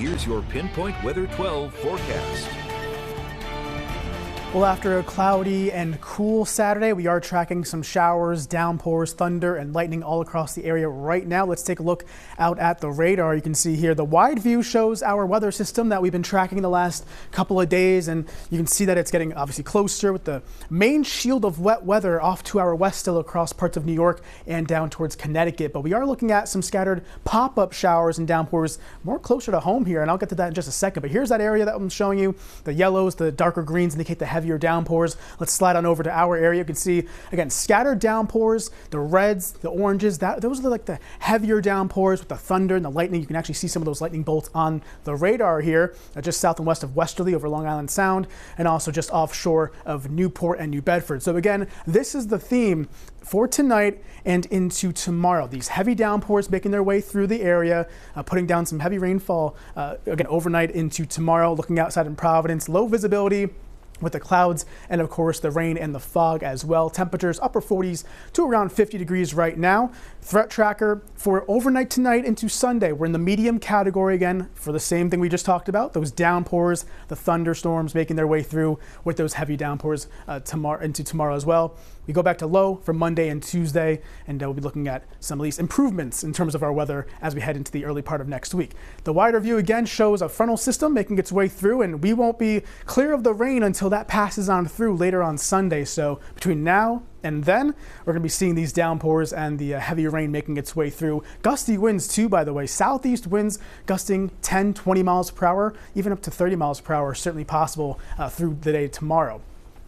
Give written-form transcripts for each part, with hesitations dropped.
here's your Pinpoint Weather 12 forecast. Well, after a cloudy and cool Saturday, we are tracking some showers, downpours, thunder, and lightning all across the area right now. Let's take a look out at the radar. You can see here the wide view shows our weather system that we've been tracking the last couple of days, and you can see that it's getting obviously closer with the main shield of wet weather off to our west still across parts of New York and down towards Connecticut. But we are looking at some scattered pop-up showers and downpours more closer to home here, and I'll get to that in just a second. But here's that area that I'm showing you. The yellows, the darker greens indicate the heavier downpours. Let's slide on over to our area. You can see, again, scattered downpours, the reds, the oranges, those are like the heavier downpours with the thunder and the lightning. You can actually see some of those lightning bolts on the radar here, just south and west of Westerly over Long Island Sound, and also just offshore of Newport and New Bedford. So again, this is the theme for tonight and into tomorrow. These heavy downpours making their way through the area, putting down some heavy rainfall, again, overnight into tomorrow. Looking outside in Providence, low visibility with the clouds and of course the rain and the fog as well. Temperatures upper 40s to around 50 degrees right now. Threat tracker for overnight tonight into Sunday. We're in the medium category again for the same thing we just talked about. Those downpours, the thunderstorms making their way through with those heavy downpours into tomorrow as well. We go back to low for Monday and Tuesday, and we'll be looking at some at least improvements in terms of our weather as we head into the early part of next week. The wider view again shows a frontal system making its way through, and we won't be clear of the rain until that passes on through later on Sunday. So between now and then, we're going to be seeing these downpours and the heavy rain making its way through. Gusty winds too, by the way. Southeast winds gusting 10, 20 miles per hour, even up to 30 miles per hour, certainly possible through the day tomorrow.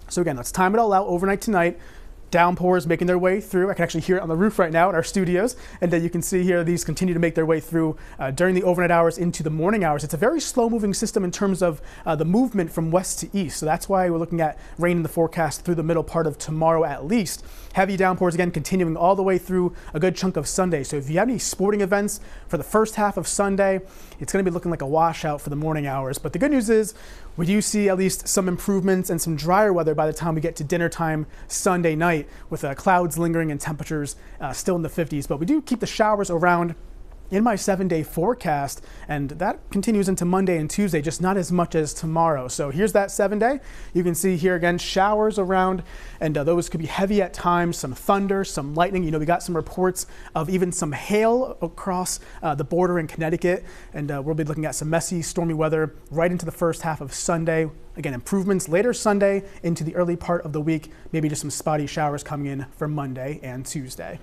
So again, let's time it all out overnight tonight. Downpours making their way through. I can actually hear it on the roof right now in our studios, and you can see here these continue to make their way through during the overnight hours into the morning hours. It's a very slow-moving system in terms of the movement from west to east, so that's why we're looking at rain in the forecast through the middle part of tomorrow at least. Heavy downpours again continuing all the way through a good chunk of Sunday. So if you have any sporting events for the first half of Sunday, it's going to be looking like a washout for the morning hours. But the good news is we do see at least some improvements and some drier weather by the time we get to dinner time Sunday night, with clouds lingering and temperatures still in the 50s. But we do keep the showers around in my 7-day forecast, and that continues into Monday and Tuesday, just not as much as tomorrow. So here's that 7-day. You can see here again, showers around, and those could be heavy at times, some thunder, some lightning. You know, we got some reports of even some hail across the border in Connecticut, and we'll be looking at some messy, stormy weather right into the first half of Sunday. Again, improvements later Sunday into the early part of the week, maybe just some spotty showers coming in for Monday and Tuesday.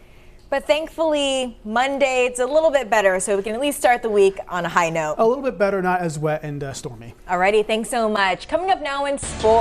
But thankfully, Monday, it's a little bit better, so we can at least start the week on a high note. A little bit better, not as wet and stormy. Alrighty, thanks so much. Coming up now in sports.